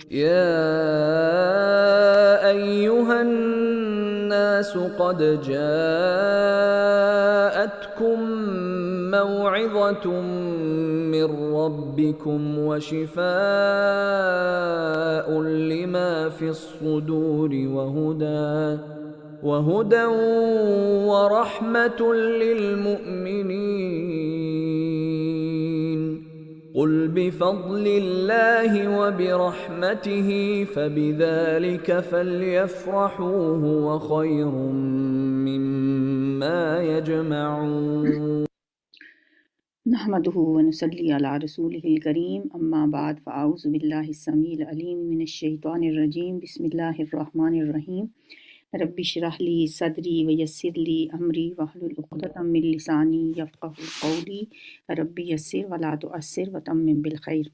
يا أيها الناس قد جاءتكم موعظة من ربكم وشفاء لما في الصدور وهدى ورحمة للمؤمنين. قل بفضل الله وبرحمته فبذلك فليفرحوا هو خير مما يجمعون. نحمده ونصلي على رسوله الكريم اما بعد فاعوذ بالله السميع العليم من الشيطان الرجيم بسم الله الرحمن الرحيم رب اشرح لي صدري ويسر لي امري واحلل عقدة من لساني يفقهوا قولي رب يسر ولا تعسر وتمم بالخير۔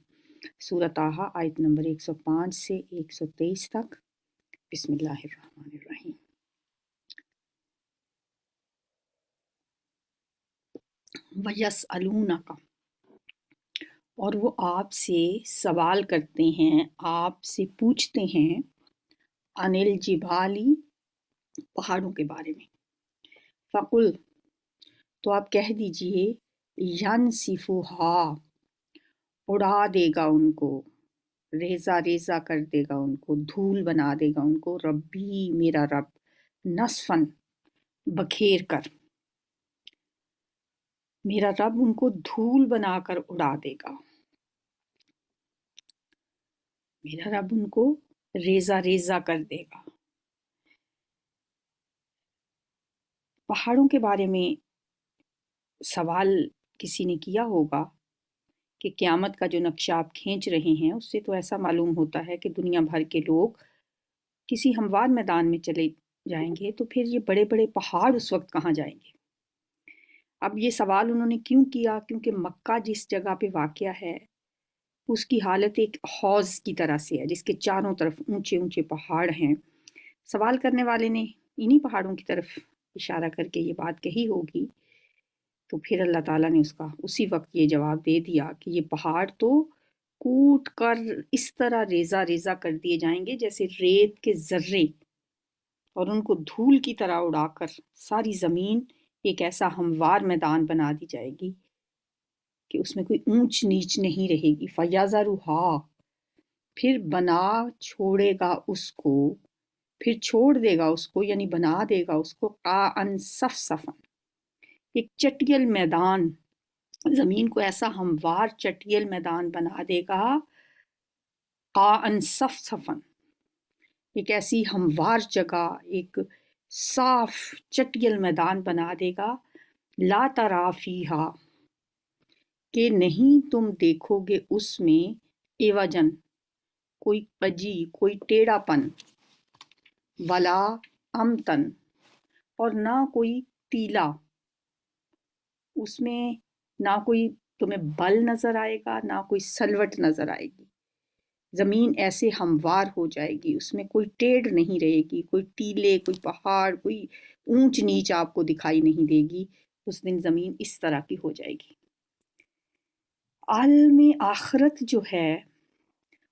سورۃ طٰہٰ آیت نمبر 105 سے 123 تک۔ بسم اللہ الرحمن الرحیم۔ وَيَسْأَلُونَكَ، اور وہ آپ سے سوال کرتے ہیں، آپ سے پوچھتے ہیں، عن الجبال، پہاڑوں کے بارے میں۔ فقل، تو آپ کہہ دیجئے، ینسفھا، اڑا دے گا ان کو، ریزہ ریزہ کر دے گا ان کو، دھول بنا دے گا ان کو، ربی، میرا رب، نسفاً، بکھیر کر، میرا رب ان کو دھول بنا کر اڑا دے گا، میرا رب ان کو ریزہ ریزہ کر دے گا۔ پہاڑوں کے بارے میں سوال کسی نے کیا ہوگا کہ قیامت کا جو نقشہ آپ کھینچ رہے ہیں اس سے تو ایسا معلوم ہوتا ہے کہ دنیا بھر کے لوگ کسی ہموار میدان میں چلے جائیں گے، تو پھر یہ بڑے بڑے پہاڑ اس وقت کہاں جائیں گے؟ اب یہ سوال انہوں نے کیوں کیا؟ کیونکہ مکہ جس جگہ پہ واقع ہے اس کی حالت ایک حوض کی طرح سے ہے جس کے چاروں طرف اونچے اونچے پہاڑ ہیں۔ سوال کرنے والے نے انہی پہاڑوں کی طرف اشارہ کر کے یہ بات کہی ہوگی، تو پھر اللہ تعالیٰ نے اس کا اسی وقت یہ جواب دے دیا کہ یہ پہاڑ تو کوٹ کر اس طرح ریزہ ریزہ کر دیے جائیں گے جیسے ریت کے ذرے، اور ان کو دھول کی طرح اڑا کر ساری زمین ایک ایسا ہموار میدان بنا دی جائے گی کہ اس میں کوئی اونچ نیچ نہیں رہے گی۔ فَيَذَرُهَا، پھر بنا چھوڑے گا اس کو، پھر چھوڑ دے گا اس کو، یعنی بنا دے گا اس کو، قاعًا صفصفاً، ایک چٹیل میدان، زمین کو ایسا ہموار چٹیل میدان بنا دے گا، قاعًا صفصفاً، ایک ایسی ہموار جگہ، ایک صاف چٹیل میدان بنا دے گا، لا تری فیہا، کہ نہیں تم دیکھو گے اس میں، عوجن، کوئی کجی، کوئی ٹیڑھا پن، ولا امتن، اور نہ کوئی تیلا، اس میں نہ کوئی تمہیں بل نظر آئے گا، نہ کوئی سلوٹ نظر آئے گی۔ زمین ایسے ہموار ہو جائے گی، اس میں کوئی ٹیڑھ نہیں رہے گی، کوئی ٹیلے، کوئی پہاڑ، کوئی اونچ نیچ آپ کو دکھائی نہیں دے گی۔ اس دن زمین اس طرح کی ہو جائے گی۔ عالم آخرت جو ہے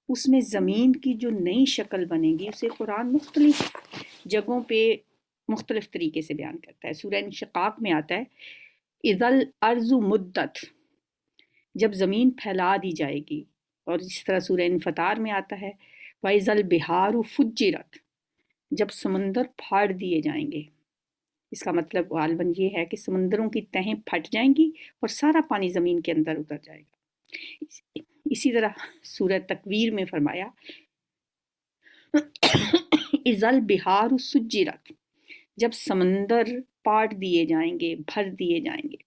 اس میں زمین کی جو نئی شکل بنے گی اسے قرآن مختلف جگہوں پہ مختلف طریقے سے بیان کرتا ہے۔ سورہ انشقاق میں آتا ہے، اذا الارض مدت، جب زمین پھیلا دی جائے گی، اور اس طرح سورہ انفطار میں آتا ہے، وَإِذَا الْبِحَارُ فُجِّرَتْ، جب سمندر پھاڑ دیے جائیں گے۔ اس کا مطلب غالباً یہ ہے کہ سمندروں کی تہیں پھٹ جائیں گی اور سارا پانی زمین کے اندر اتر جائے گا۔ اسی طرح سورہ تکویر میں فرمایا، اِذَا الْبِحَارُ سُجِّرَتْ، جب سمندر پاٹ دیے جائیں گے، بھر دیے جائیں گے۔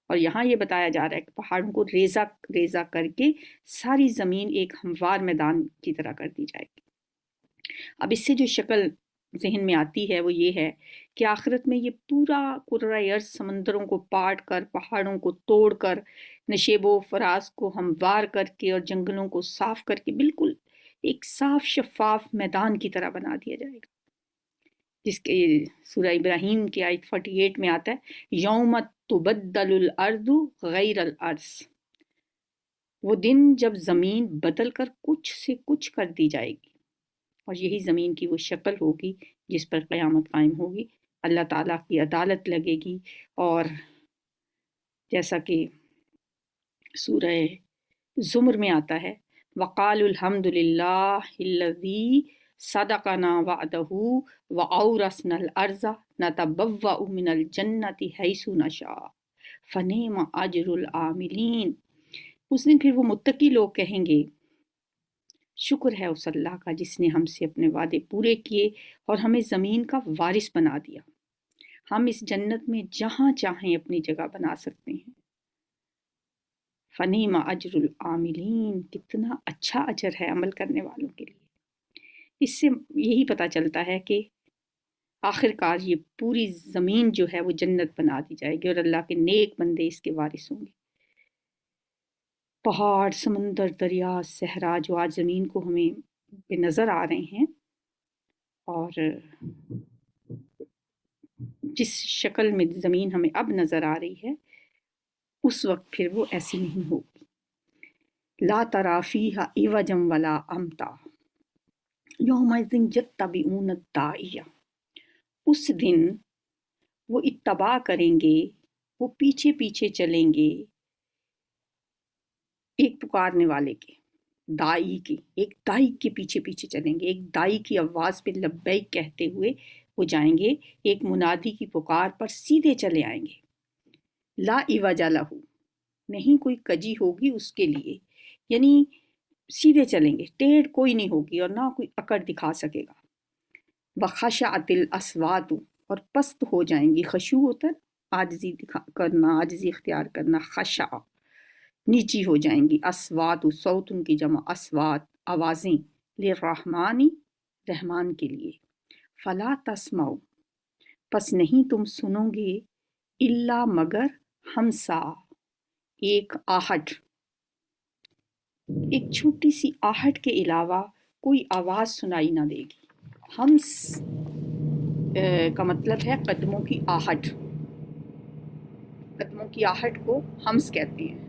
اور یہاں یہ بتایا جا رہا ہے کہ پہاڑوں کو ریزہ ریزہ کر کے ساری زمین ایک ہموار میدان کی طرح کر دی جائے گی۔ اب اس سے جو شکل ذہن میں آتی ہے وہ یہ ہے کہ آخرت میں یہ پورا کرۂ ارض سمندروں کو پاٹ کر، پہاڑوں کو توڑ کر، نشیب و فراز کو ہموار کر کے اور جنگلوں کو صاف کر کے بالکل ایک صاف شفاف میدان کی طرح بنا دیا جائے گا، جس کے سورہ ابراہیم کی آیت 48 میں آتا ہے، یوم تبدل الارض غیر الارض، وہ دن جب زمین بدل کر کچھ سے کچھ کر دی جائے گی، اور یہی زمین کی وہ شکل ہوگی جس پر قیامت قائم ہوگی، اللہ تعالیٰ کی عدالت لگے گی۔ اور جیسا کہ سورہ زمر میں آتا ہے، وقالوا الحمد للہ الذی صدقنا وعدہ وأورثنا الارض نتبوأ من الجنۃ حیث نشاء فنعم اجر العاملین۔ اس دن پھر وہ متقی لوگ کہیں گے، شکر ہے اس اللہ کا جس نے ہم سے اپنے وعدے پورے کیے اور ہمیں زمین کا وارث بنا دیا، ہم اس جنت میں جہاں چاہیں اپنی جگہ بنا سکتے ہیں۔ فنعم اجر العاملین، کتنا اچھا اجر ہے عمل کرنے والوں کے لیے۔ اس سے یہی پتہ چلتا ہے کہ آخر کار یہ پوری زمین جو ہے وہ جنت بنا دی جائے گی اور اللہ کے نیک بندے اس کے وارث ہوں گے۔ پہاڑ، سمندر، دریا، صحرا جو آج زمین کو ہمیں پہ نظر آ رہے ہیں، اور جس شکل میں زمین ہمیں اب نظر آ رہی ہے، اس وقت پھر وہ ایسی نہیں ہوگی۔ لا تری فیہا عوجا ولا امتا یومئذ یتبعون الداعی۔ اس دن وہ اتباع کریں گے، وہ پیچھے پیچھے چلیں گے ایک پکارنے والے کے، دائی کی، ایک دائی کے پیچھے پیچھے چلیں گے، ایک دائی کی آواز پہ لبیک کہتے ہوئے وہ جائیں گے، ایک منادی کی پکار پر سیدھے چلے آئیں گے۔ لا عوج لہ، نہیں کوئی کجی ہوگی اس کے لیے، یعنی سیدھے چلیں گے، ٹیڑھ کوئی نہیں ہوگی اور نہ کوئی اکڑ دکھا سکے گا۔ وخشعت الاصوات، اور پست ہو جائیں گی، خشوع ہوتا ہے عاجزی کرنا، عاجزی اختیار کرنا، خشع نیچی ہو جائیں گی، اسوات صوت ان کی جمع اسوات آوازیں، للرحمن رحمان کے لیے، فلا تسمعوا پس نہیں تم سنو گے، الا مگر ہمسا ایک آہٹ، ایک چھوٹی سی آہٹ کے علاوہ کوئی آواز سنائی نہ دے گی۔ ہمس کا مطلب ہے قدموں کی آہٹ، قدموں کی آہٹ کو ہمس کہتے ہیں۔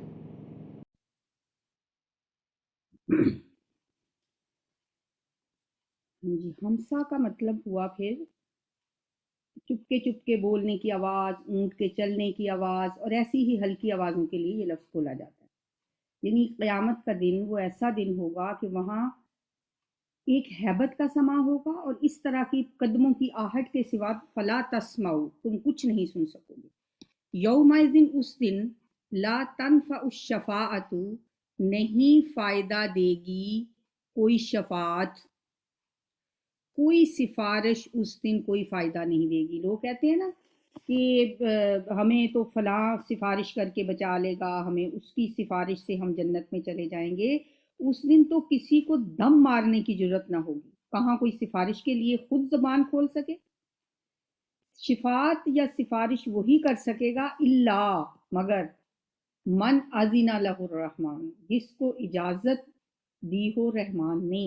جی، ہمسا کا مطلب ہوا پھر چپکے چپکے بولنے کی آواز، اونٹ کے چلنے کی آواز، اور ایسی ہی ہلکی آوازوں کے لیے یہ لفظ بولا جاتا ہے۔ یعنی قیامت کا دن وہ ایسا دن ہوگا کہ وہاں ایک ہیبت کا سما ہوگا، اور اس طرح کی قدموں کی آہٹ کے سوا فلا تسمعوا تم کچھ نہیں سن سکو گے۔ یومئذ اس دن لا تنفع الشفاعت نہیں فائدہ دے گی کوئی شفاعت، کوئی سفارش اس دن کوئی فائدہ نہیں دے گی۔ لوگ کہتے ہیں نا کہ ہمیں تو فلاں سفارش کر کے بچا لے گا، ہمیں اس کی سفارش سے ہم جنت میں چلے جائیں گے۔ اس دن تو کسی کو دم مارنے کی ضرورت نہ ہوگی، کہاں کوئی سفارش کے لیے خود زبان کھول سکے۔ شفاعت یا سفارش وہی کر سکے گا، الا مگر من اذن لہ الرحمن جس کو اجازت دی ہو رحمان نے،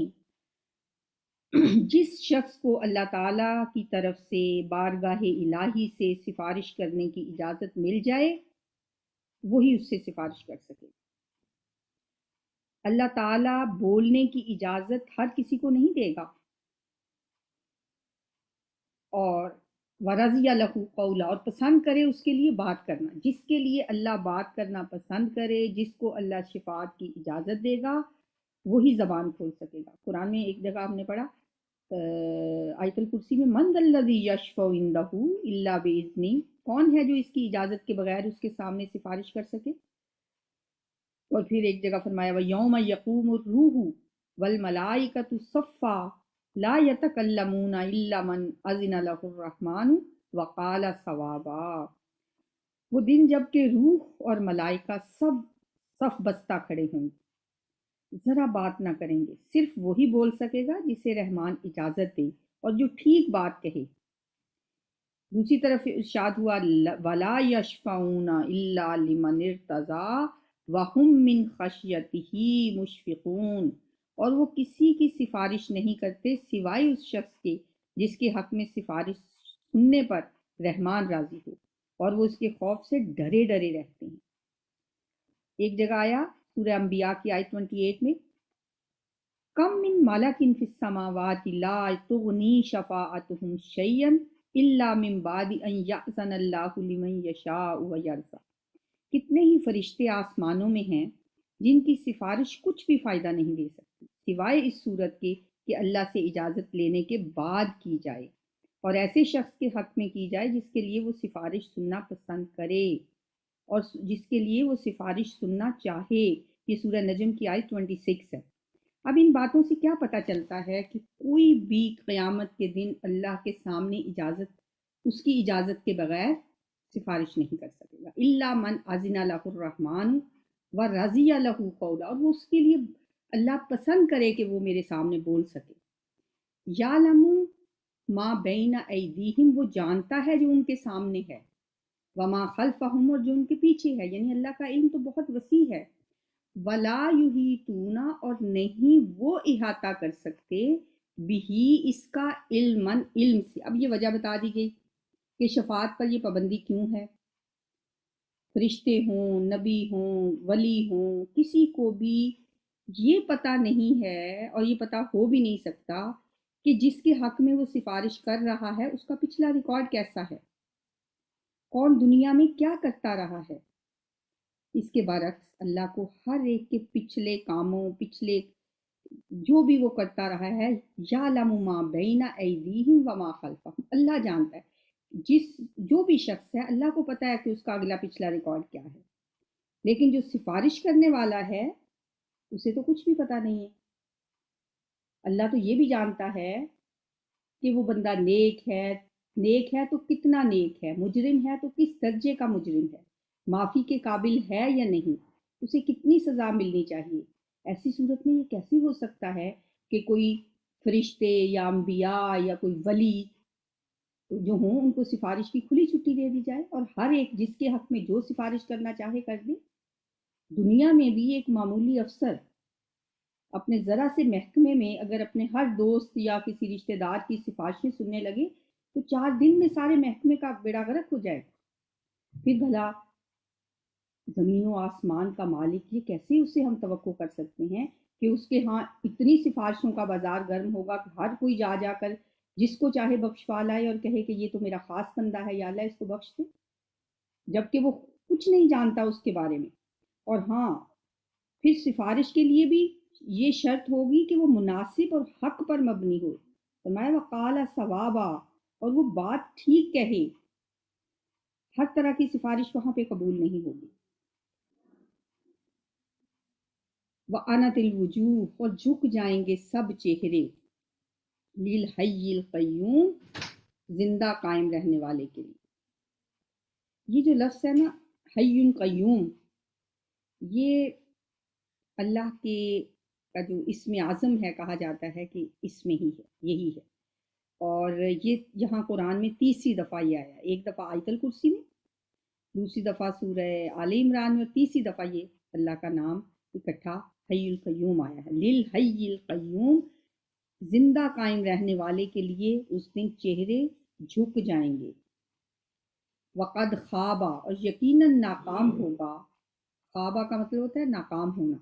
جس شخص کو اللہ تعالیٰ کی طرف سے بارگاہ الہی سے سفارش کرنے کی اجازت مل جائے وہی اس سے سفارش کر سکے۔ اللہ تعالیٰ بولنے کی اجازت ہر کسی کو نہیں دے گا، اور ورضی لہ قولا اور پسند کرے اس کے لیے بات کرنا، جس کے لیے اللہ بات کرنا پسند کرے، جس کو اللہ شفاعت کی اجازت دے گا وہی زبان کھول سکے گا۔ قرآن میں ایک جگہ ہم نے پڑھا آیت الکرسی میں، من ذا الذی یشفع عندہ الا باذنہ، کون ہے جو اس کی اجازت کے بغیر اس کے سامنے سفارش کر سکے۔ اور پھر ایک جگہ فرمایا وَيَوْمَ يَقُومُ الرُّوحُ وَالْمَلَائِكَةُ صَفًّا لَا يَتَكَلَّمُونَ إِلَّا مَنْ أَذِنَ لَهُ الرَّحْمَنُ وَقَالَ صَوَابًا، وہ دن جب کہ روح اور ملائکہ سب صف بستہ کھڑے ہوں گے، ذرا بات نہ کریں گے، صرف وہی بول سکے گا جسے رحمان اجازت دے اور جو ٹھیک بات کہے۔ دوسری طرف ارشاد ہوا وَلَا يَشْفَعُونَ إِلَّا لِمَنِ ارْتَضَىٰ وَهُمْ مِنْ خَشْيَتِهِ مُشْفِقُونَ، اور وہ کسی کی سفارش نہیں کرتے سوائے اس شخص کے جس کے حق میں سفارش سننے پر رحمان راضی ہو اور وہ اس کے خوف سے ڈرے ڈرے رہتے ہیں۔ ایک جگہ آیا سورہ انبیاء کی آیت 28 میں، کم من ملکن فی السماوات لا تغنی شفاعتہم شیئا الا من بعد ان یأذن اللہ لمن یشاء ویرضی، کتنے ہی فرشتے آسمانوں میں ہیں جن کی سفارش کچھ بھی فائدہ نہیں دے سکتی سوائے اس صورت کے کہ اللہ سے اجازت لینے کے بعد کی جائے، اور ایسے شخص کے حق میں کی جائے جس کے لیے وہ سفارش سننا پسند کرے اور جس کے لیے وہ سفارش سننا چاہے۔ یہ سورہ نجم کی آیت 26 ہے۔ اب ان باتوں سے کیا پتہ چلتا ہے کہ کوئی بھی قیامت کے دن اللہ کے سامنے اس کی اجازت کے بغیر سفارش نہیں کر سکے گا، الا من اذن لہ الرحمن ورضی لہ قولا، اور وہ اس کے لیے اللہ پسند کرے کہ وہ میرے سامنے بول سکے۔ یعلم ما بین ایدیہم، وہ جانتا ہے جو ان کے سامنے ہے، وما خلفہم، اور جو ان کے پیچھے ہے، یعنی اللہ کا علم تو بہت وسیع ہے۔ ولا یحیطون، اور نہیں وہ احاطہ کر سکتے، بھی اس کا علم سے۔ اب یہ وجہ بتا دی گئی کہ شفاعت پر یہ پابندی کیوں ہے۔ فرشتے ہوں، نبی ہوں، ولی ہوں، کسی کو بھی یہ پتہ نہیں ہے اور یہ پتہ ہو بھی نہیں سکتا کہ جس کے حق میں وہ سفارش کر رہا ہے اس کا پچھلا ریکارڈ کیسا ہے، کون دنیا میں کیا کرتا رہا ہے۔ اس کے برعکس اللہ کو ہر ایک کے پچھلے کاموں، پچھلے جو بھی وہ کرتا رہا ہے، یعلم ما بین ایدیہم وما خلفہم، اللہ جانتا ہے۔ جو بھی شخص ہے اللہ کو پتہ ہے کہ اس کا اگلا پچھلا ریکارڈ کیا ہے، لیکن جو سفارش کرنے والا ہے اسے تو کچھ بھی پتہ نہیں ہے۔ اللہ تو یہ بھی جانتا ہے کہ وہ بندہ نیک ہے تو کتنا نیک ہے، مجرم ہے تو کس درجے کا مجرم ہے، معافی کے قابل ہے یا نہیں، اسے کتنی سزا ملنی چاہیے۔ ایسی صورت میں یہ کیسے ہو سکتا ہے کہ کوئی فرشتے یا انبیاء یا کوئی ولی جو ہوں ان کو سفارش کی کھلی چھٹی دے دی جائے اور ہر ایک جس کے حق میں جو سفارش کرنا چاہے کر دے۔ دنیا میں بھی ایک معمولی افسر اپنے ذرا سے محکمے میں اگر اپنے ہر دوست یا کسی رشتہ دار کی سفارشیں سننے لگے تو 4 دن میں سارے محکمے کا بیڑا غرق ہو جائے گا۔ پھر بھلا زمین و آسمان کا مالک یہ کیسے اسے ہم توقع کر سکتے ہیں کہ اس کے ہاں اتنی سفارشوں کا بازار گرم ہوگا کہ ہر کوئی جا جا کر جس کو چاہے بخشوا لائے اور کہے کہ یہ تو میرا خاص بندہ ہے یا اللہ اس کو بخش دے، جبکہ وہ کچھ نہیں جانتا اس کے بارے میں۔ اور ہاں، پھر سفارش کے لیے بھی یہ شرط ہوگی کہ وہ مناسب اور حق پر مبنی ہو، فرمایا وقال صوابا، اور وہ بات ٹھیک کہے۔ ہر طرح کی سفارش وہاں پہ قبول نہیں ہوگی۔ وَأَنَتِ الْوُجُوهُ، اور جھک جائیں گے سب چہرے، لِلْحَيِّ الْقَيُّومِ، زندہ قائم رہنے والے کے لیے۔ یہ جو لفظ ہے نا حی قیوم، یہ اللہ کے کا جو اسم اعظم ہے، کہا جاتا ہے کہ اس میں ہی ہے، یہی ہے۔ اور یہ یہاں قرآن میں 30 دفعہ یہ آیا، ایک دفعہ آیت الکرسی میں، دوسری دفعہ سورہ آل عمران میں، اور تیسری دفعہ یہ اللہ کا نام اکٹھا حی القیوم آیا ہے۔ للحی القیوم، زندہ قائم رہنے والے کے لیے اس دن چہرے جھک جائیں گے۔ وقد خوابا، اور یقیناً ناکام ہوگا، خوابا کا مطلب ہوتا ہے ناکام ہونا،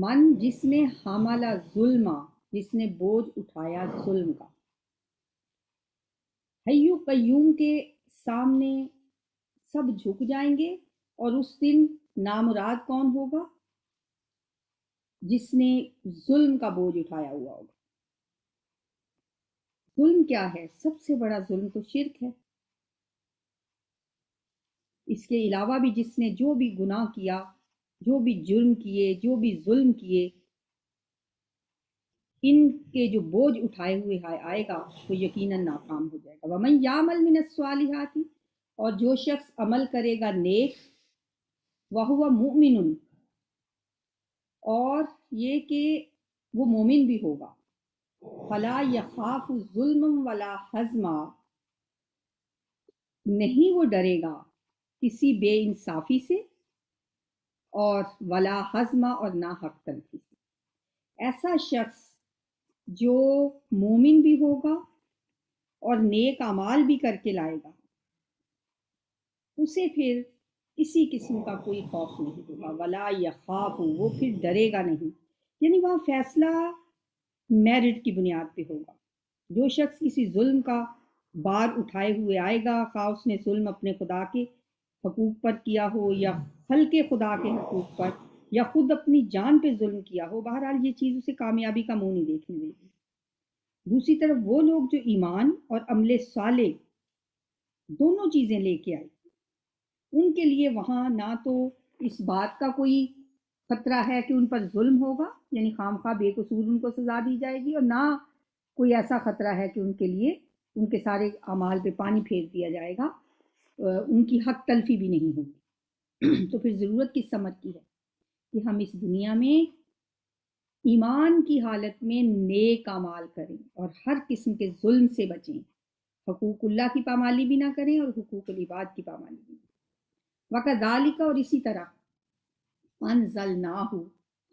من جس نے حاملہ ظلم، جس نے بوجھ اٹھایا ظلم کا۔ حی قیوم کے سامنے سب جھک جائیں گے، اور اس دن نامراد کون ہوگا؟ جس نے ظلم کا بوجھ اٹھایا ہوا ہوگا۔ ظلم کیا ہے؟ سب سے بڑا ظلم تو شرک ہے۔ اس کے علاوہ بھی جس نے جو بھی گناہ کیا، جو بھی جرم کیے، جو بھی ظلم کیے، ان کے جو بوجھ اٹھائے ہوئے آئے گا تو یقیناً ناکام ہو جائے گا۔ وَمَن يَعْمَلْ مِنَ الصَّالِحَاتِ، اور جو شخص عمل کرے گا نیک، وَهُوَ مُؤْمِنٌ، اور یہ کہ وہ مومن بھی ہوگا، فَلَا يَخَافُ ظُلْمًا وَلَا حَظْمًا، نہیں وہ ڈرے گا کسی بے انصافی سے، اور ولا حزمہ، اور نہ حق تلفی سے۔ ایسا شخص جو مومن بھی ہوگا اور نیک اعمال بھی کر کے لائے گا، اسے پھر کسی قسم کا کوئی خوف نہیں ہوگا، ولا یخاف، وہ پھر ڈرے گا نہیں، یعنی وہاں فیصلہ میرٹ کی بنیاد پہ ہوگا۔ جو شخص کسی ظلم کا بار اٹھائے ہوئے آئے گا، خواہ اس نے ظلم اپنے خدا کے حقوق پر کیا ہو یا خلق خدا کے حقوق پر یا خود اپنی جان پہ ظلم کیا ہو، بہرحال یہ چیز اسے کامیابی کا منہ نہیں دیکھنے دے گی۔ دوسری طرف وہ لوگ جو ایمان اور عمل صالح دونوں چیزیں لے کے آئے، ان کے لیے وہاں نہ تو اس بات کا کوئی خطرہ ہے کہ ان پر ظلم ہوگا، یعنی خام خواہ بے قصور ان کو سزا دی جائے گی، اور نہ کوئی ایسا خطرہ ہے کہ ان کے لیے ان کے سارے اعمال پہ پانی پھیر دیا جائے گا، ان کی حق تلفی بھی نہیں ہوگی۔ تو پھر ضرورت کس سمجھ کی ہے کہ ہم اس دنیا میں ایمان کی حالت میں نیک اعمال کریں اور ہر قسم کے ظلم سے بچیں، حقوق اللہ کی پامالی بھی نہ کریں اور حقوق العباد کی پامالی بھی نہ کریں۔ وَكَذَلِكَ، اور اسی طرح انزلناہ،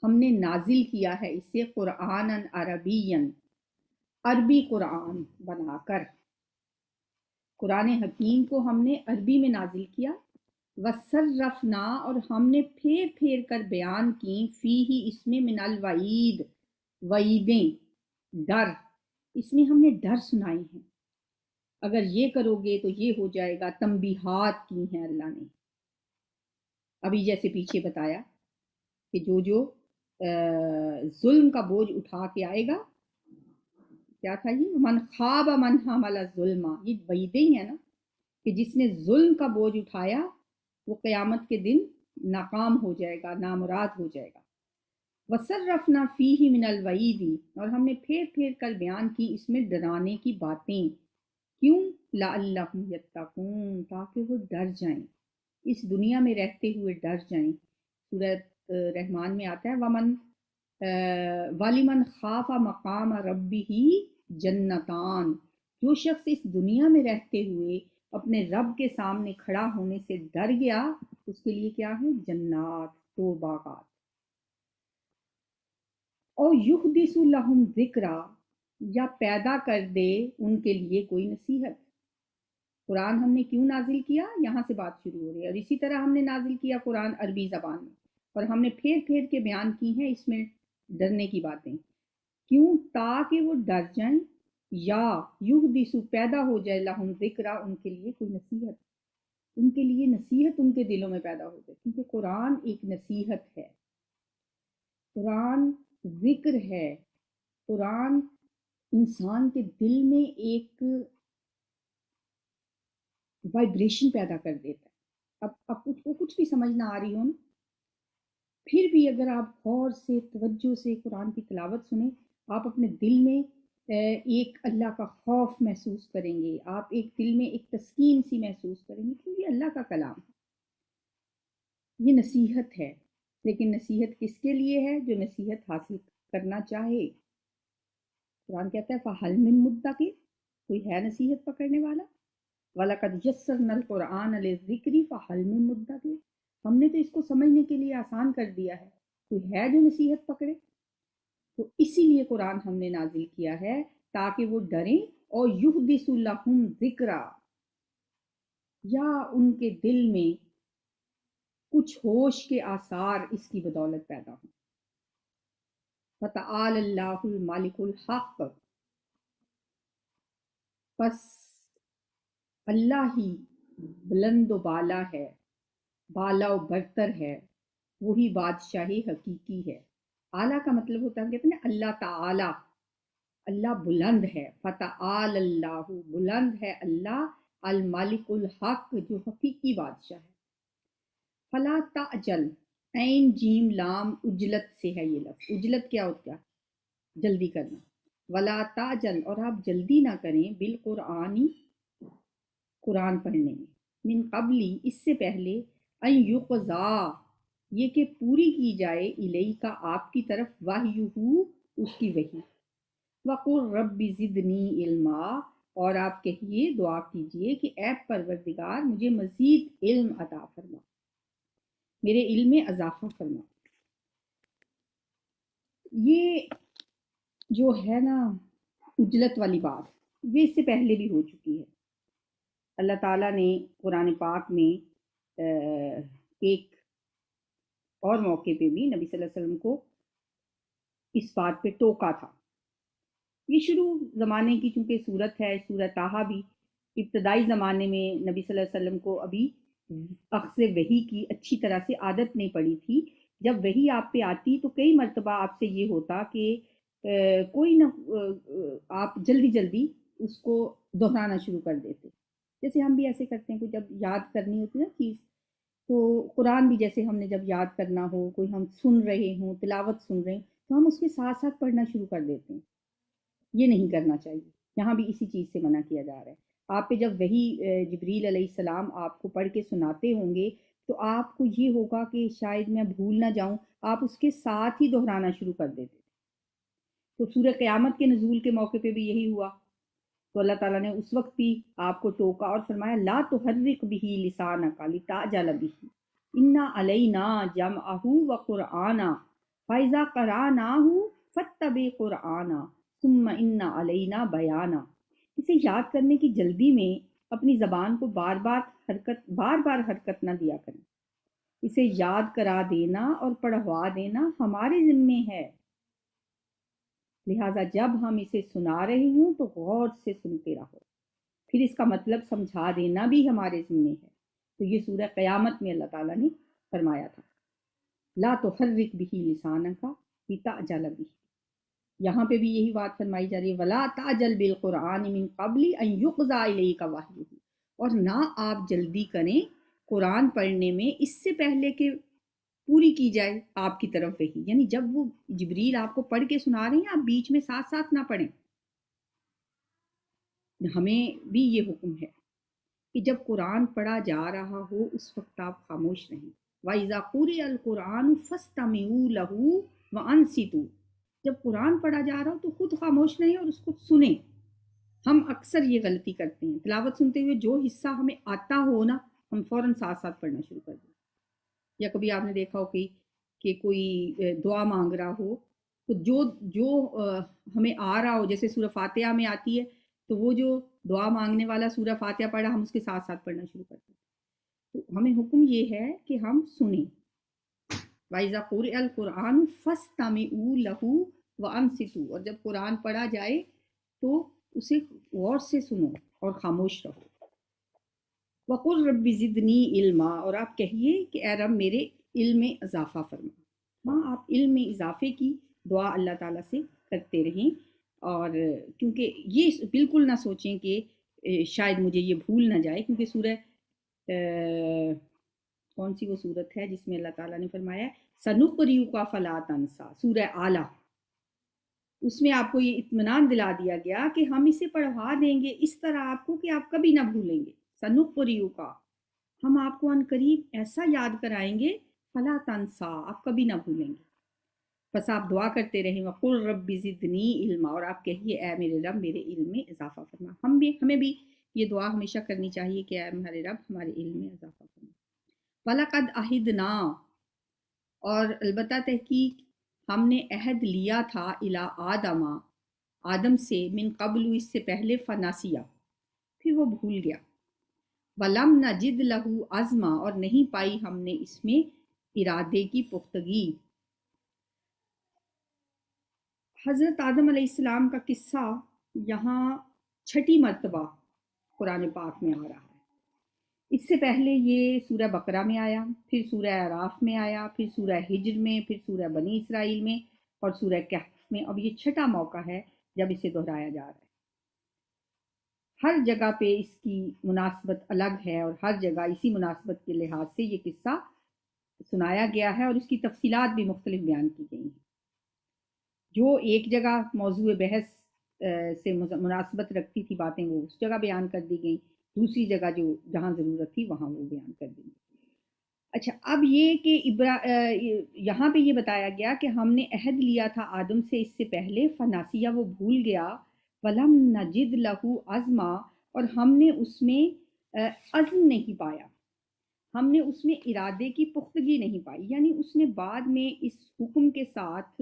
ہم نے نازل کیا ہے اسے قرآن عربین، عربی قرآن بنا کر، قرآن حکیم کو ہم نے عربی میں نازل کیا، وَصَرَّفْنَا، اور ہم نے پھیر پھیر کر بیان کی، فیہ، اس میں، من الوعید، وعیدیں، ڈر، اس میں ہم نے ڈر سنائے ہیں، اگر یہ کرو گے تو یہ ہو جائے گا، تنبیہات کی ہیں اللہ نے۔ ابھی جیسے پیچھے بتایا کہ جو ظلم کا بوجھ اٹھا کے آئے گا، کیا تھا یہ، من خواب من حمل الظلم، یہ وعیدیں ہی ہے نا، کہ جس نے ظلم کا بوجھ اٹھایا وہ قیامت کے دن ناکام ہو جائے گا، نامراد ہو جائے گا۔ وَصَرَّفْنَا فِيهِ مِنَ الْوَعِيدِ، اور ہم نے پھیر پھیر کر بیان کی اس میں ڈرانے کی باتیں، کیوں، لَعَلَّهُمْ يَتَّقُونَ، تاکہ وہ ڈر جائیں، اس دنیا میں رہتے ہوئے ڈر جائیں۔ سورہ رحمان میں آتا ہے وَمَن وَلِمَنْ خَافَ مَقَامَ رَبِّهِ جَنَّتَانِ، جو شخص اس دنیا میں رہتے ہوئے اپنے رب کے سامنے کھڑا ہونے سے ڈر گیا، اس کے لیے کیا ہے، جنات، دو باغات۔ اور یحدث لہم ذکرا، یا پیدا کر دے ان کے لیے کوئی نصیحت۔ قرآن ہم نے کیوں نازل کیا، یہاں سے بات شروع ہو رہی ہے، اور اسی طرح ہم نے نازل کیا قرآن عربی زبان میں، اور ہم نے پھیر پھیر کے بیان کی ہیں اس میں ڈرنے کی باتیں، کیوں، تاکہ وہ ڈر جائیں، یا یحدث، پیدا ہو جائے، لہم ذکرا، ان کے لیے کوئی نصیحت، ان کے لیے نصیحت ان کے دلوں میں پیدا ہو جائے، کیونکہ قرآن ایک نصیحت ہے، قرآن ذکر ہے، قرآن انسان کے دل میں ایک وائبریشن پیدا کر دیتا ہے۔ اب کچھ بھی سمجھ نہ آ رہی ہو نا، پھر بھی اگر آپ غور سے توجہ سے قرآن کی تلاوت سنیں، آپ اپنے دل میں ایک اللہ کا خوف محسوس کریں گے، آپ ایک دل میں ایک تسکین سی محسوس کریں گے، کیونکہ یہ اللہ کا کلام ہے، یہ نصیحت ہے، لیکن نصیحت کس کے لیے ہے، جو نصیحت حاصل کرنا چاہے۔ قرآن کہتا ہے فَهَلْ مِن مُدَّکِرٍ، کوئی ہے نصیحت پکڑنے والا، وَلَقَدْ يَسَّرْنَا الْقُرْآنَ لِلذِّکْرِ فَهَلْ مِن مُدَّکِرٍ، ہم نے تو اس کو سمجھنے کے لیے آسان کر دیا ہے، کوئی ہے جو نصیحت پکڑے۔ تو اسی لیے قرآن ہم نے نازل کیا ہے تاکہ وہ ڈریں، اور یحدث لہم ذکرا، یا ان کے دل میں کچھ ہوش کے آثار اس کی بدولت پیدا ہوں۔ فَتَعَالَى اللَّهُ الْمَلِكُ الْحَقُّ، پس اللہ ہی بلند و بالا ہے، بالا و برتر ہے، وہی بادشاہی حقیقی ہے۔ اعلیٰ کا مطلب ہوتا ہے، کہتے ہیں نا اللہ تعالی، اللہ بلند ہے، فتعال اللہ، بلند ہے اللہ، الملک الحق، جو حقیقی بادشاہ ہے۔ فلا تعجل، عین جیم لام اجلت سے ہے یہ لفظ، اجلت کیا ہوتا ہے، جلدی کرنا، ولا تعجل، اور آپ جلدی نہ کریں، بالقرآنی، قرآن پڑھنے میں، من قبلی، اس سے پہلے، ان یقضا، یہ کہ پوری کی جائے، الیکا، آپ کی طرف، وحیہ، اس کی وحی، وقل رب زدنی علما، اور آپ کہیے، دعا کیجئے کہ اے پروردگار مجھے مزید علم عطا فرما، میرے علم میں اضافہ فرما۔ یہ جو ہے نا اجلت والی بات، یہ اس سے پہلے بھی ہو چکی ہے۔ اللہ تعالیٰ نے قرآن پاک میں ایک اور موقع پہ بھی نبی صلی اللہ علیہ وسلم کو اس بات پہ ٹوکا تھا۔ یہ شروع زمانے کی چونکہ صورت ہے، سورۃ طٰہٰ بھی ابتدائی زمانے میں نبی صلی اللہ علیہ وسلم کو ابھی اخذ وحی کی اچھی طرح سے عادت نہیں پڑی تھی۔ جب وحی آپ پہ آتی تو کئی مرتبہ آپ سے یہ ہوتا کہ کوئی نہ آپ جلدی جلدی اس کو دہرانا شروع کر دیتے، جیسے ہم بھی ایسے کرتے ہیں کہ جب یاد کرنی ہوتی ہے نا چیز، تو قرآن بھی جیسے ہم نے جب یاد کرنا ہو، کوئی ہم سن رہے ہوں، تلاوت سن رہے ہیں، تو ہم اس کے ساتھ ساتھ پڑھنا شروع کر دیتے ہیں۔ یہ نہیں کرنا چاہیے، یہاں بھی اسی چیز سے منع کیا جا رہا ہے۔ آپ پہ جب وہی جبریل علیہ السلام آپ کو پڑھ کے سناتے ہوں گے تو آپ کو یہ ہوگا کہ شاید میں بھول نہ جاؤں، آپ اس کے ساتھ ہی دہرانا شروع کر دیتے۔ تو سورہ قیامت کے نزول کے موقع پہ بھی یہی ہوا، تو اللہ تعالیٰ نے اس وقت بھی آپ کو ٹوکا اور فرمایا لا تحرک بہ لسانک لتعجل بہ انا علینا جمعہ وقرآنہ فاذا قرأناہ فاتبع قرآنہ ثم ان علینا بیانہ۔ اسے یاد کرنے کی جلدی میں اپنی زبان کو بار بار حرکت نہ دیا کریں، اسے یاد کرا دینا اور پڑھوا دینا ہمارے ذمے ہے، لہٰذا جب ہم اسے سنا رہے ہوں تو غور سے سنتے رہو، پھر اس کا مطلب سمجھا دینا بھی ہمارے ذمے ہے۔ تو یہ سورہ قیامت میں اللہ تعالیٰ نے فرمایا تھا لا تحرک بہ لسانک لتعجل بہ۔ یہاں پہ بھی یہی بات فرمائی جا رہی ہے ولا تعجل بالقرآن من قبل ان یقضى الیک وحیہ، اور نہ آپ جلدی کریں قرآن پڑھنے میں اس سے پہلے کہ پوری کی جائے آپ کی طرف وحی، یعنی جب وہ جبریل آپ کو پڑھ کے سنا رہے ہیں آپ بیچ میں ساتھ ساتھ نہ پڑھیں۔ ہمیں بھی یہ حکم ہے کہ جب قرآن پڑھا جا رہا ہو اس وقت آپ خاموش رہیں۔ وَإِذَا قُرِئَ الْقُرْآنُ فَاسْتَمِعُوا لَهُ وَأَنصِتُوا، جب قرآن پڑھا جا رہا ہو تو خود خاموش رہیں اور اس کو سنیں۔ ہم اکثر یہ غلطی کرتے ہیں، تلاوت سنتے ہوئے جو حصہ ہمیں آتا ہو نا ہم فوراً ساتھ ساتھ پڑھنا شروع کر دیں۔ یا کبھی آپ نے دیکھا ہو کہ کوئی دعا مانگ رہا ہو تو جو ہمیں آ رہا ہو، جیسے سورہ فاتحہ میں آتی ہے تو وہ جو دعا مانگنے والا سورہ فاتحہ پڑھا ہم اس کے ساتھ ساتھ پڑھنا شروع کرتے ہیں۔ تو ہمیں حکم یہ ہے کہ ہم سنیں۔ وَإِذَا قُرِئَ الْقُرْآنُ فَاسْتَمِعُوا لَهُ وَأَنصِتُوا، اور جب قرآن پڑھا جائے تو اسے غور سے سنو اور خاموش رہو۔ وَقُلْ رَبِّ زِدْنِی عِلْمًا، اور آپ کہیے کہ اے رب میرے علم میں اضافہ فرما۔ ہاں، آپ علم میں اضافے کی دعا اللہ تعالیٰ سے کرتے رہیں، اور کیونکہ یہ بالکل نہ سوچیں کہ شاید مجھے یہ بھول نہ جائے، کیونکہ سورہ کون سی وہ صورت ہے جس میں اللہ تعالیٰ نے فرمایا سَنُقْرِئُکَ فَلَا تَنْسَىٰ، سورہ اعلیٰ، اس میں آپ کو یہ اطمینان دلا دیا گیا کہ ہم اسے پڑھوا دیں گے اس طرح آپ کو کہ آپ کبھی نہ بھولیں گے۔ سَنُقْرِئُکَ، ہم آپ کو عنقریب ایسا یاد کرائیں گے، فَلَا تَنْسَىٰ، آپ کبھی نہ بھولیں گے۔ بس آپ دعا کرتے رہیں وَقُلْ رَبِّ زِدْنِی عِلْمًا، اور آپ کہیے اے میرے رب میرے علم میں اضافہ فرما۔ ہمیں بھی یہ دعا ہمیشہ کرنی چاہیے کہ اے ہمارے رب ہمارے علم میں اضافہ فرما۔ وَلَقَدْ عَهِدْنَا، اور البتہ تحقیق ہم نے عہد لیا تھا اِلیٰ آدم، آدم سے، من قبل، اس سے پہلے، فناسیہ، پھر وہ بھول گیا۔ وَلَمْ نَجِدْ لَهُ عَزْمًا، اور نہیں پائی ہم نے اس میں ارادے کی پختگی۔ حضرت آدم علیہ السلام کا قصہ یہاں چھٹی مرتبہ قرآن پاک میں آ رہا ہے۔ اس سے پہلے یہ سورہ بقرہ میں آیا، پھر سورہ اعراف میں آیا، پھر سورہ ہجر میں، پھر سورہ بنی اسرائیل میں، اور سورہ کہف میں۔ اب یہ چھٹا موقع ہے جب اسے دہرایا جا رہا ہے۔ ہر جگہ پہ اس کی مناسبت الگ ہے، اور ہر جگہ اسی مناسبت کے لحاظ سے یہ قصہ سنایا گیا ہے، اور اس کی تفصیلات بھی مختلف بیان کی گئی ہیں۔ جو ایک جگہ موضوع بحث سے مناسبت رکھتی تھی باتیں وہ اس جگہ بیان کر دی گئیں، دوسری جگہ جہاں ضرورت تھی وہاں وہ بیان کر دی گئی۔ اچھا، اب یہ کہ یہاں پہ یہ بتایا گیا کہ ہم نے عہد لیا تھا آدم سے اس سے پہلے، فناسیہ، وہ بھول گیا، وَلَمْ نَجِدْ لَهُ عَزْمًا، اور ہم نے اس میں عزم نہیں پایا، ہم نے اس میں ارادے کی پختگی نہیں پائی، یعنی اس نے بعد میں اس حکم کے ساتھ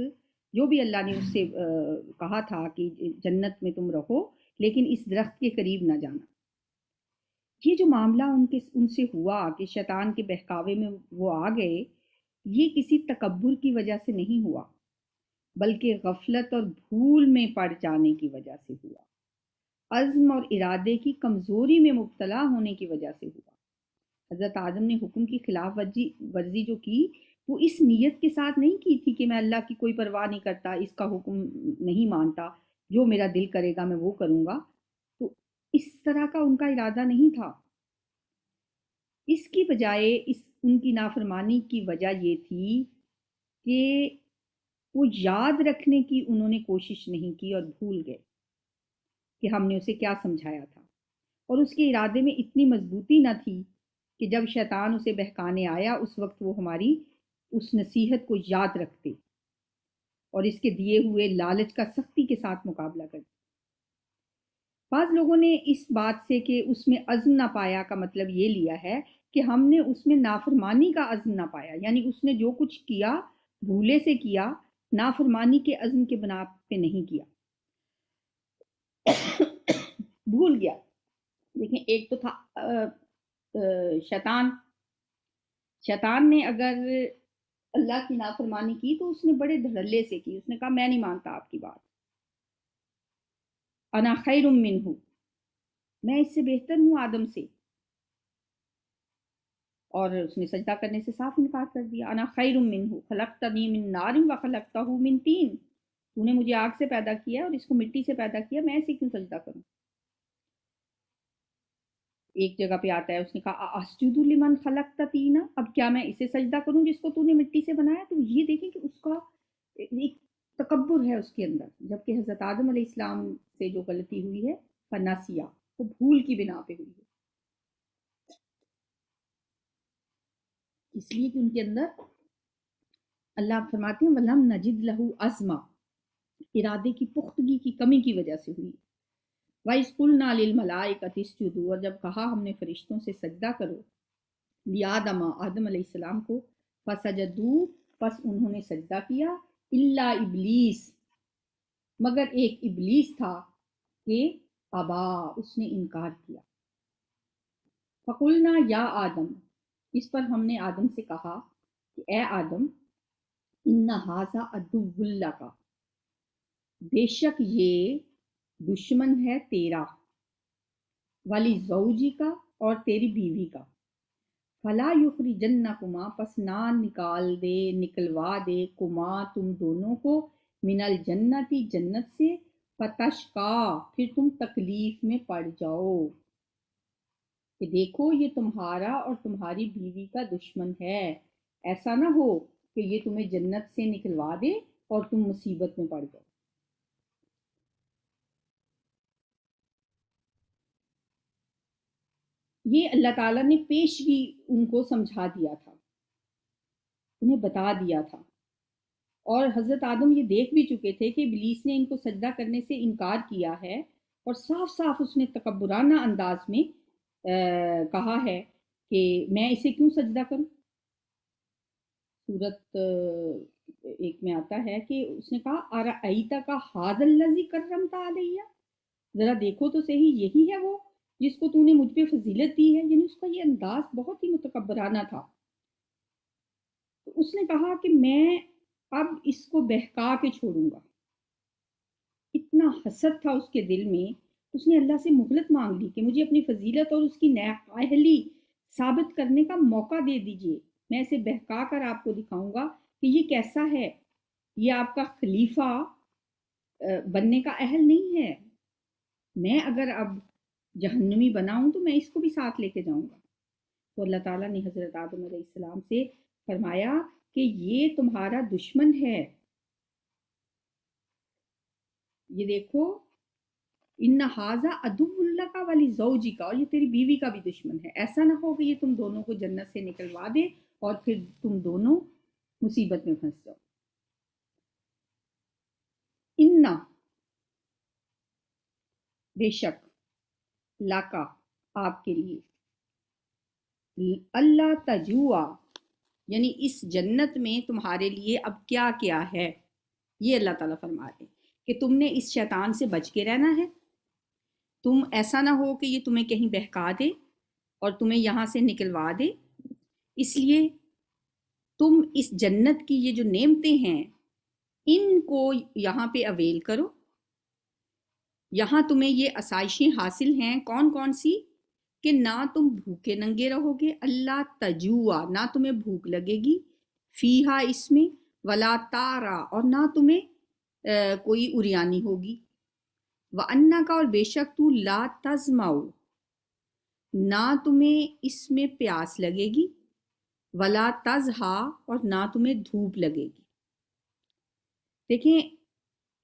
جو بھی اللہ نے اس سے کہا تھا کہ جنت میں تم رہو لیکن اس درخت کے قریب نہ جانا، یہ جو معاملہ ان سے ہوا کہ شیطان کے بہکاوے میں وہ آ گئے، یہ کسی تکبر کی وجہ سے نہیں ہوا، بلکہ غفلت اور بھول میں پڑ جانے کی وجہ سے ہوا، عزم اور ارادے کی کمزوری میں مبتلا ہونے کی وجہ سے ہوا۔ حضرت آدم نے حکم کی خلاف ورزی جو کی، وہ اس نیت کے ساتھ نہیں کی تھی کہ میں اللہ کی کوئی پرواہ نہیں کرتا، اس کا حکم نہیں مانتا، جو میرا دل کرے گا میں وہ کروں گا، تو اس طرح کا ان کا ارادہ نہیں تھا۔ اس کی بجائے ان کی نافرمانی کی وجہ یہ تھی کہ وہ یاد رکھنے کی انہوں نے کوشش نہیں کی اور بھول گئے کہ ہم نے اسے کیا سمجھایا تھا، اور اس کے ارادے میں اتنی مضبوطی نہ تھی کہ جب شیطان اسے بہکانے آیا اس وقت وہ ہماری اس نصیحت کو یاد رکھتے اور اس کے دیے ہوئے لالچ کا سختی کے ساتھ مقابلہ کرتے۔ بعض لوگوں نے اس بات سے کہ اس میں عزم نہ پایا کا مطلب یہ لیا ہے کہ ہم نے اس میں نافرمانی کا عزم نہ پایا، یعنی اس نے جو کچھ کیا بھولے سے کیا، نافرمانی کے عزم کے بنا پہ نہیں کیا، بھول گیا۔ دیکھیں، ایک تو تھا شیطان نے اگر اللہ کی نافرمانی کی تو اس نے بڑے دھڑلے سے کی، اس نے کہا میں نہیں مانتا آپ کی بات، انا خیر منہ، میں اس سے بہتر ہوں آدم سے، اور اس نے سجدہ کرنے سے صاف انکار کر دیا۔ انا خیر منہ خلقتنی من نار وخلقتہ من طین، تو نے مجھے آگ سے پیدا کیا اور اس کو مٹی سے پیدا کیا، میں اسے کیوں سجدہ کروں؟ ایک جگہ پہ آتا ہے اس نے کہا اسجد لمن خلقت طینا، اب کیا میں اسے سجدہ کروں جس کو تو نے مٹی سے بنایا؟ تو یہ دیکھیں کہ اس کا ایک تکبر ہے اس کے اندر، جبکہ حضرت آدم علیہ السلام سے جو غلطی ہوئی ہے فناسیہ، وہ بھول کی بنا پہ ہوئی ہے، اس لیے کہ ان کے اندر اللہ فرماتے ہیں وَلَمْ نَجِدْ لَهُ عَزْمًا، ارادے کی پختگی کی کمی کی وجہ سے ہوئی۔ وَإِذْ قُلْنَا لِلْمَلَائِكَةِ اسْجُدُوا، اور جب کہا ہم نے فرشتوں سے سجدہ کرو، لِآدَمَ، آدم علیہ السلام کو، فَسَجَدُوا، پس انہوں نے سجدہ کیا، إِلَّا إِبْلِيسَ، مگر ایک ابلیس تھا کہ ابا، اس نے انکار کیا۔ فَقُلْنَا یا آدم، اس پر ہم نے آدم سے کہا کہ اے آدم، ان ھذا عدو لک، بے شک یہ دشمن ہے تیرا، ولی زوجی کا، اور تیری بیوی کا، فلا یخرجنکما، پس نہ نکلوا دے کما، تم دونوں کو، من الجنتی، جنت سے، فتشقا، پھر تم تکلیف میں پڑ جاؤ، کہ دیکھو یہ تمہارا اور تمہاری بیوی کا دشمن ہے، ایسا نہ ہو کہ یہ تمہیں جنت سے نکلوا دے اور تم مصیبت میں پڑ جاؤ۔ یہ اللہ تعالیٰ نے پیشگی ان کو سمجھا دیا تھا، انہیں بتا دیا تھا، اور حضرت آدم یہ دیکھ بھی چکے تھے کہ ابلیس نے ان کو سجدہ کرنے سے انکار کیا ہے، اور صاف صاف اس نے تکبرانہ انداز میں کہا ہے کہ میں اسے کیوں سجدہ کروں۔ سورت ایک میں آتا ہے کہ اس نے کہا ارأیتک ھذا الذی کرمت علیہ، ذرا دیکھو تو صحیح، یہی ہے وہ جس کو تو نے مجھ پہ فضیلت دی ہے، یعنی اس کا یہ انداز بہت ہی متکبرانہ تھا۔ تو اس نے کہا کہ میں اب اس کو بہکا کے چھوڑوں گا، اتنا حسد تھا اس کے دل میں، اس نے اللہ سے مہلت مانگ لی کہ مجھے اپنی فضیلت اور اس کی نیک اہلی ثابت کرنے کا موقع دے دیجئے، میں اسے بہکا کر آپ کو دکھاؤں گا کہ یہ کیسا ہے، یہ آپ کا خلیفہ بننے کا اہل نہیں ہے، میں اگر اب جہنمی بناؤں تو میں اس کو بھی ساتھ لے کے جاؤں گا۔ تو اللہ تعالیٰ نے حضرت آدم علیہ السلام سے فرمایا کہ یہ تمہارا دشمن ہے، یہ دیکھو ان ھذا عدو لک ولی زوجک، اور یہ تیری بیوی کا بھی دشمن ہے، ایسا نہ ہو کہ یہ تم دونوں کو جنت سے نکلوا دے اور پھر تم دونوں مصیبت میں پھنس جاؤ۔ ان، بے شک، لاکا، آپ کے لیے، اللہ تجوع، یعنی اس جنت میں تمہارے لیے اب کیا کیا ہے، یہ اللہ تعالیٰ فرما رہے ہیں کہ تم نے اس شیطان سے بچ کے رہنا ہے، تم ایسا نہ ہو کہ یہ تمہیں کہیں بہکا دے اور تمہیں یہاں سے نکلوا دے، اس لیے تم اس جنت کی یہ جو نعمتیں ہیں ان کو یہاں پہ اویل کرو۔ یہاں تمہیں یہ آسائشیں حاصل ہیں، کون کون سی؟ کہ نہ تم بھوکے ننگے رہو گے، اللہ تجوع، نہ تمہیں بھوک لگے گی، فیہا اس میں، ولا تارا، اور نہ تمہیں کوئی اریانی ہوگی، وَأَنَّكَ، اور بے شک تو، لا تزماؤ، نہ تمہیں اس میں پیاس لگے گی، ولا تزہا، اور نہ تمہیں دھوپ لگے گی۔ دیکھیں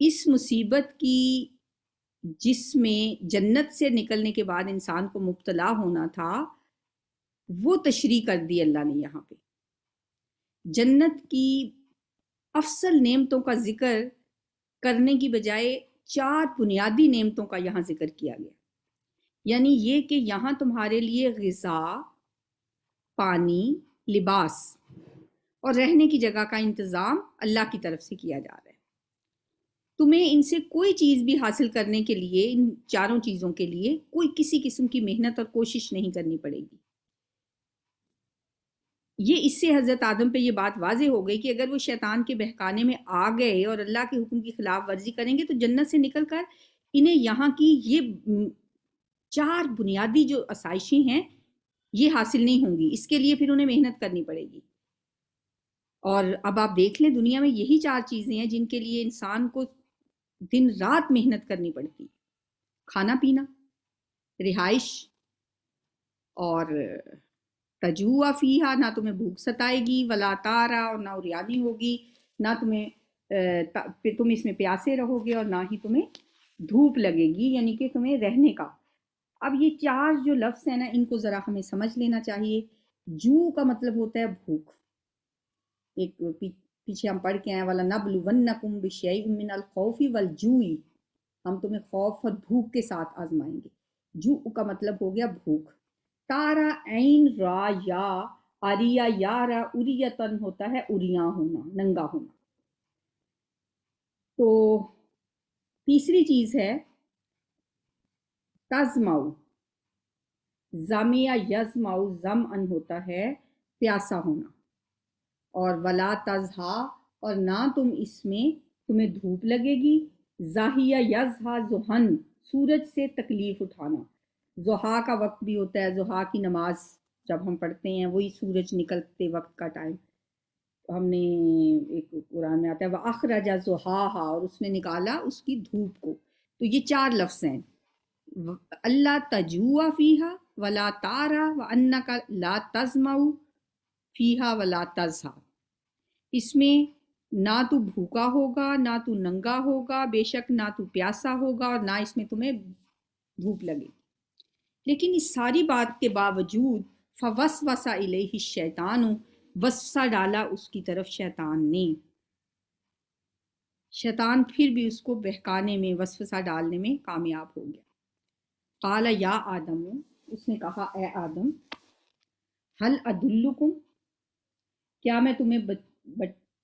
اس مصیبت کی جس میں جنت سے نکلنے کے بعد انسان کو مبتلا ہونا تھا، وہ تشریح کر دی اللہ نے یہاں پہ۔ جنت کی افضل نعمتوں کا ذکر کرنے کی بجائے 4 بنیادی نعمتوں کا یہاں ذکر کیا گیا، یعنی یہ کہ یہاں تمہارے لیے غذا، پانی، لباس اور رہنے کی جگہ کا انتظام اللہ کی طرف سے کیا جا رہا ہے۔ تمہیں ان سے کوئی چیز بھی حاصل کرنے کے لیے، ان 4 چیزوں کے لیے کوئی کسی قسم کی محنت اور کوشش نہیں کرنی پڑے گی۔ یہ اس سے حضرت آدم پہ یہ بات واضح ہو گئی کہ اگر وہ شیطان کے بہکانے میں آ گئے اور اللہ کے حکم کی خلاف ورزی کریں گے تو جنت سے نکل کر انہیں یہاں کی یہ 4 بنیادی جو آسائشیں ہیں یہ حاصل نہیں ہوں گی، اس کے لیے پھر انہیں محنت کرنی پڑے گی۔ اور اب آپ دیکھ لیں دنیا میں یہی 4 چیزیں ہیں جن کے لیے انسان کو دن رات محنت کرنی پڑتی، کھانا پینا، رہائش، اور تجوع فیہا، نہ تمہیں بھوک ستائے گی، ولا تارا، اور نہ اریانی ہوگی، نہ تم اس میں پیاسے رہو گے، اور نہ ہی تمہیں دھوپ لگے گی، یعنی کہ تمہیں رہنے کا۔ اب یہ 4 جو لفظ ہیں نا ان کو ذرا ہمیں سمجھ لینا چاہیے۔ جو کا مطلب ہوتا ہے بھوک، ایک پیچھے ہم پڑھ کے آئے وَلَنَبْلُوَنَّكُمْ بِشَيْءٍ مِّنَ الْخَوْفِ وَالْجُوعِ، ہم تمہیں خوف اور بھوک کے ساتھ آزمائیں گے۔ جو کا مطلب ہو گیا بھوک۔ تارا عین را یا، آریا یا را، اریتن ہوتا ہے اریاں ہونا، ننگا ہونا۔ تو تیسری چیز ہے تزماؤ، زمیا یزماؤ، زم ان ہوتا ہے پیاسا ہونا، اور ولا تزہا، اور نہ تم اس میں تمہیں دھوپ لگے گی، زاہیہ یزہا زہن، سورج سے تکلیف اٹھانا۔ ضحیٰ کا وقت بھی ہوتا ہے، ضحیٰ کی نماز جب ہم پڑھتے ہیں وہی سورج نکلتے وقت کا ٹائم، ہم نے ایک قرآن میں آتا ہے وَأَخْرَجَ ضُحَاهَا، اور اس میں نکالا اس کی دھوپ کو۔ تو یہ 4 لفظ ہیں، اللہ تجوع فیہا ولا تارا وَأَنَّكَ لا تزمع فیہا ولا تزہا۔ اس میں نہ تو بھوکا ہوگا، نہ تو ننگا ہوگا، بے شک نہ تو پیاسا ہوگا، اور نہ اس میں تمہیں دھوپ لگے۔ لیکن اس ساری بات کے باوجود فوسوس الیہ الشیطان، وسوسہ ڈالا اس کی طرف شیطان نے۔ شیطان پھر بھی اس کو بہکانے میں، وسوسہ ڈالنے میں کامیاب ہو گیا۔ قال یا آدم، اس نے کہا اے آدم، هل ادلکم، کیا میں تمہیں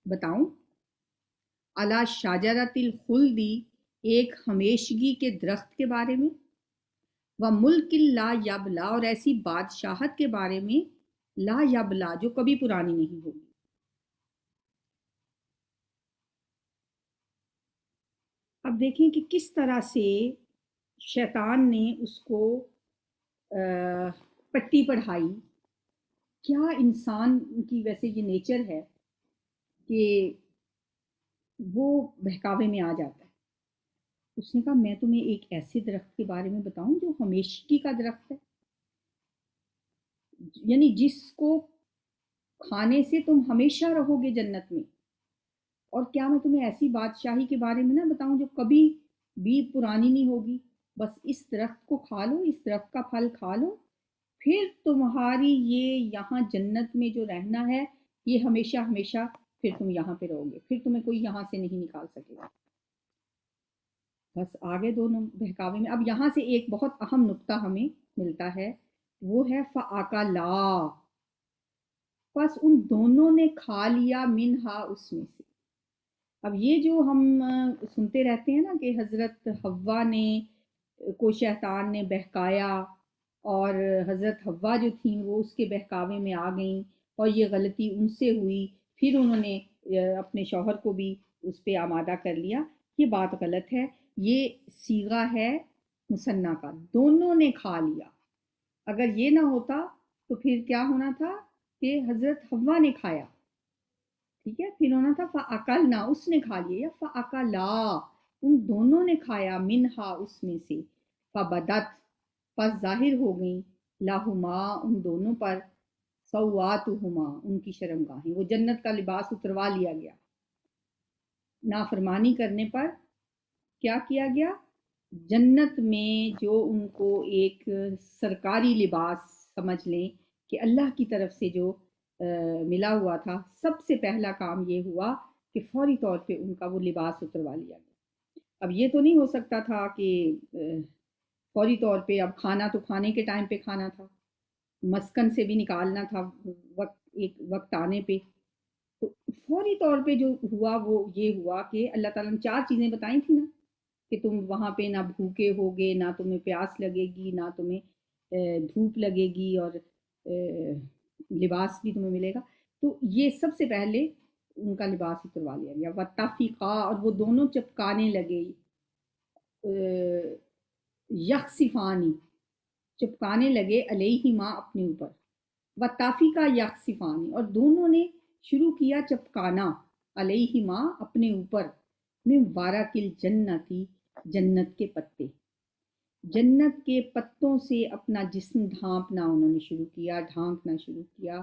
بتاؤں، علی شجرۃ الخلد، ایک ہمیشگی کے درخت کے بارے میں، وملک لا یبلا، اور ایسی بادشاہت کے بارے میں، لا یبلا، جو کبھی پرانی نہیں ہوگی۔ اب دیکھیں کہ کس طرح سے شیطان نے اس کو پٹی پڑھائی۔ کیا انسان کی ویسے یہ نیچر ہے کہ وہ بہکاوے میں آ جاتا ہے۔ اس نے کہا میں تمہیں ایک ایسے درخت کے بارے میں بتاؤں جو ہمیشگی کا درخت ہے، یعنی جس کو کھانے سے تم ہمیشہ رہو گے جنت میں، اور کیا میں تمہیں ایسی بادشاہی کے بارے میں نہ بتاؤں جو کبھی بھی پرانی نہیں ہوگی، بس اس درخت کو کھا لو، اس درخت کا پھل کھا لو، پھر تمہاری یہ یہاں جنت میں جو رہنا ہے یہ ہمیشہ ہمیشہ، پھر تم یہاں پہ رہو گے، پھر تمہیں کوئی یہاں سے نہیں نکال سکے گا۔ بس آگے دونوں بہکاوے میں۔ اب یہاں سے ایک بہت اہم نقطہ ہمیں ملتا ہے، وہ ہے فَأَكَلَا، بس ان دونوں نے کھا لیا، منہا، اس میں سے۔ اب یہ جو ہم سنتے رہتے ہیں نا کہ حضرت حوا نے کو شیطان نے بہکایا اور حضرت حوا جو تھیں وہ اس کے بہکاوے میں آ گئیں اور یہ غلطی ان سے ہوئی، پھر انہوں نے اپنے شوہر کو بھی اس پہ آمادہ کر لیا۔ یہ بات غلط ہے، یہ صیغہ ہے مثنیٰ کا، دونوں نے کھا لیا۔ اگر یہ نہ ہوتا تو پھر کیا ہونا تھا کہ حضرت حوا نے کھایا، ٹھیک ہے، پھر ہونا تھا فَأَكَلْنَا، اس نے کھا لیا، یا فَأَكَلَا، ان دونوں نے کھایا، منہا، اس میں سے، فَبَدَتْ، پس ظاہر ہو گئیں، لَهُمَا، ان دونوں پر، سَوْآتُهُمَا، ان کی شرمگاہیں، وہ جنت کا لباس اتروا لیا گیا۔ نافرمانی کرنے پر کیا کیا گیا؟ جنت میں جو ان کو ایک سرکاری لباس سمجھ لیں کہ اللہ کی طرف سے جو ملا ہوا تھا، سب سے پہلا کام یہ ہوا کہ فوری طور پہ ان کا وہ لباس اتروا لیا گیا۔ اب یہ تو نہیں ہو سکتا تھا کہ فوری طور پہ، اب کھانا تو کھانے کے ٹائم پہ کھانا تھا، مسکن سے بھی نکالنا تھا ایک وقت آنے پہ، تو فوری طور پہ جو ہوا وہ یہ ہوا کہ اللہ تعالیٰ نے 4 چیزیں بتائی تھیں نا، کہ تم وہاں پہ نہ بھوکے ہوگے، نہ تمہیں پیاس لگے گی، نہ تمہیں دھوپ لگے گی، اور لباس بھی تمہیں ملے گا۔ تو یہ سب سے پہلے ان کا لباس اتروا لیا گیا۔ وَاتَّفِقَا، اور وہ دونوں چپکانے لگے، یخصفانی، چپکانے لگے، علیہما، اپنے اوپر، وَاتَّفِقَا یخصفانی، اور دونوں نے شروع کیا چپکانا، علیہما، اپنے اوپر، من وارق الجنتی، جنت کے پتے، جنت کے پتوں سے اپنا جسم ڈھانپنا انہوں نے شروع کیا، ڈھانکنا شروع کیا۔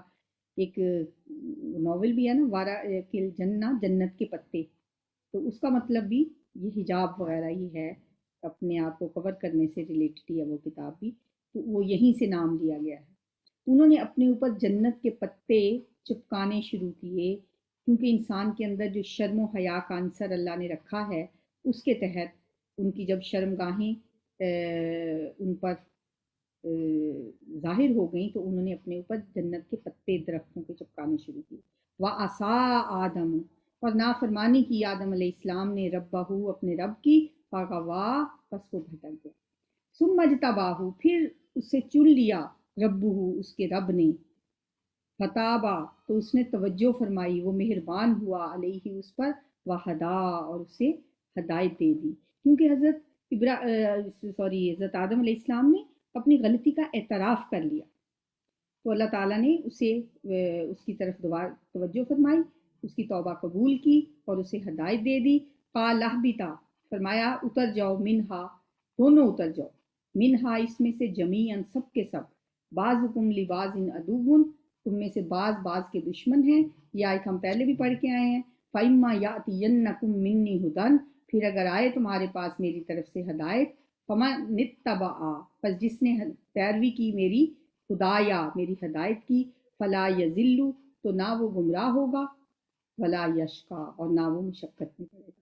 ایک ناول بھی ہے نا، وارق الجنہ، جنت کے پتے، تو اس کا مطلب بھی یہ حجاب وغیرہ ہی ہے، اپنے آپ کو کور کرنے سے ریلیٹڈ ہی ہے وہ کتاب بھی، تو وہ یہیں سے نام لیا گیا ہے۔ انہوں نے اپنے اوپر جنت کے پتے چپکانے شروع کیے، کیونکہ انسان کے اندر جو شرم و حیا کا عنصر اللہ نے رکھا ہے، اس کے تحت ان کی جب شرمگاہیں ان پر ظاہر ہو گئیں تو انہوں نے اپنے اوپر جنت کے پتے درختوں کے چپکانے شروع کیے۔ وَعَصَىٰ آدم، اور نافرمانی کی آدم علیہ السلام نے، ربہ، اپنے رب کی، فغوا، پس وہ بھٹک گیا۔ ثم اجتباہ، پھر اسے چن لیا، ربہ، اس کے رب نے، فتابا، تو اس نے توجہ فرمائی، وہ مہربان ہوا، علیہ، اس پر، وہدا، اور اسے ہدایت دے دی، کیونکہ حضرت آدم علیہ السلام نے اپنی غلطی کا اعتراف کر لیا، تو اللہ تعالیٰ نے اسے اس کی طرف دوبارہ توجہ فرمائی، اس کی توبہ قبول کی اور اسے ہدایت دے دی۔ قال اہبطا، فرمایا اتر جاؤ، منہا، دونوں اتر جاؤ، منہا، اس میں سے، جمیعاً، سب کے سب، بعضکم لبعض عدو، تم میں سے بعض کے دشمن ہیں، یہ آیت ہم پہلے بھی پڑھ کے آئے ہیں۔ فَإِمَّا يَأْتِيَنَّكُم مِّنِّي هُدًى، پھر اگر آئے تمہارے پاس میری طرف سے ہدایت، فَمَنِ اتَّبَعَ، پس جس نے پیروی کی میری ہدایہ، میری ہدایت کی، فَلَا يَضِلُّ، تو نہ وہ گمراہ ہوگا، وَلَا يَشْقَى، اور نہ وہ مشقت میں پڑے گا۔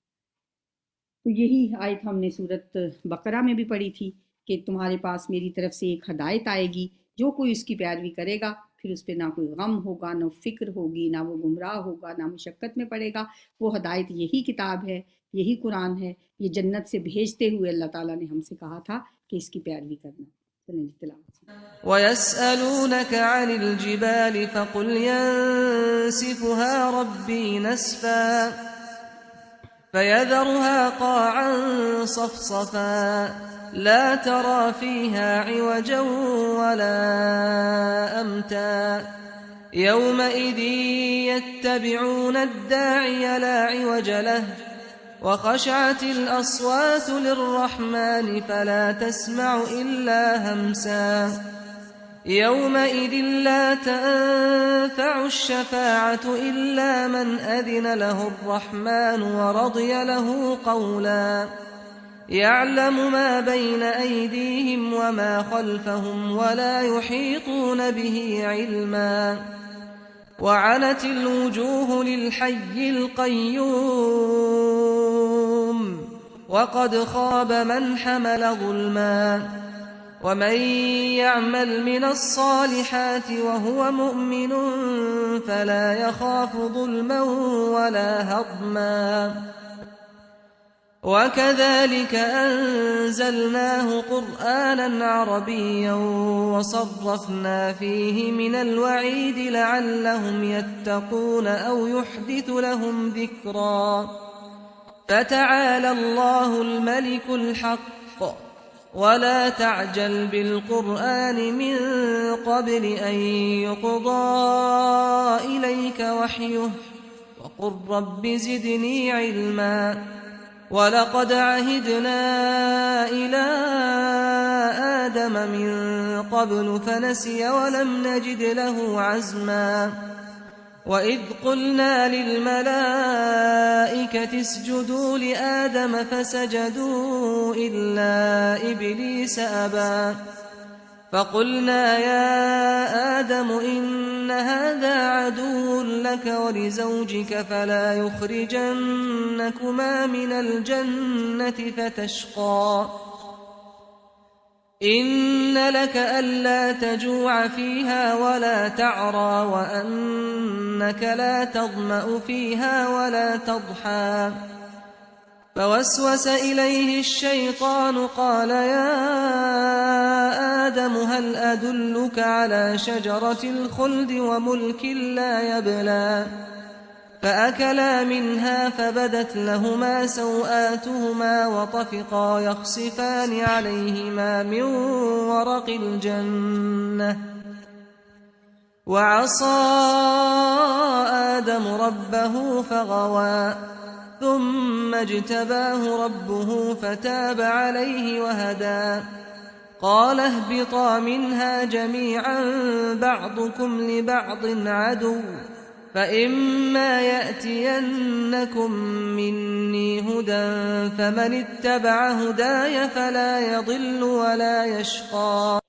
تو یہی آیت ہم نے سورۃ بقرہ میں بھی پڑھی تھی کہ تمہارے پاس میری طرف سے ایک ہدایت آئے گی، جو کوئی اس کی پیروی کرے گا پھر اس پہ نہ کوئی غم ہوگا، نہ فکر ہوگی، نہ وہ گمراہ ہوگا، نہ مشقت میں پڑے گا۔ وہ ہدایت یہی کتاب ہے، یہی قرآن ہے، یہ جنت سے بھیجتے ہوئے اللہ تعالیٰ نے ہم سے کہا تھا کہ اس کی پیروی کرنا۔ چلیں تلاوت سے۔ وَيَسْأَلُونَكَ عَنِ الْجِبَالِ فَقُلْ يَنسِفُهَا رَبِّي نَسْفًا فَيَذَرُهَا قَاعًا صَفْصَفًا لَا تَرَىٰ فِيهَا عِوَجًا وَلَا أَمْتًا يَوْمَئِذٍ يَتَّبِعُونَ الدَّاعِيَ لَا عِوَجَ لَهُ وَخَشَعَتِ الْأَصْوَاتُ لِلرَّحْمَنِ فَلَا تَسْمَعُ إِلَّا هَمْسًا يَوْمَئِذٍ لَّا تَنفَعُ الشَّفَاعَةُ إِلَّا مَنْ أَذِنَ لَهُ الرَّحْمَنُ وَرَضِيَ لَهُ قَوْلًا يَعْلَمُ مَا بَيْنَ أَيْدِيهِمْ وَمَا خَلْفَهُمْ وَلَا يُحِيطُونَ بِهِ عِلْمًا وَعَنَتِ الْوُجُوهُ لِلْحَيِّ الْقَيُّومِ وَقَدْ خَابَ مَنْ حَمَلَ ظُلْمًا وَمَنْ يَعْمَلْ مِنَ الصَّالِحَاتِ وَهُوَ مُؤْمِنٌ فَلَا يَخَافُ ظُلْمًا وَلَا هَضْمًا وكذلك أنزلناه قرآنا عربيا وصرفنا فيه من الوعيد لعلهم يتقون أو يحدث لهم ذكرا فتعالى الله الملك الحق ولا تعجل بالقرآن من قبل أن يقضى إليك وحيه وقل رب زدني علما ولقد عهدنا إلى آدم من قبل فنسي ولم نجد له عزما وإذ قلنا للملائكة اسجدوا لآدم فسجدوا إلا إبليس أبى فقلنا يا آدم إن هذا عدو لك ولزوجك فلا يخرجنكما من الجنة فتشقى إن لك ألا تجوع فيها ولا تعرى وأنك لا تظمأ فيها ولا تضحى فوسوس إليه الشيطان قال يا آدم هل أدلك على شجرة الخلد وملك لا يبلى فأكلا منها فبدت لهما سوآتهما وطفقا يخصفان عليهما من ورق الجنة وعصى آدم ربه فغوى ثم اجتباه ربه فتاب عليه وهدى قال اهبطا منها جميعا بعضكم لبعض عدو فإما يأتينكم مني هدى فمن اتبع هداي فلا يضل ولا يشقى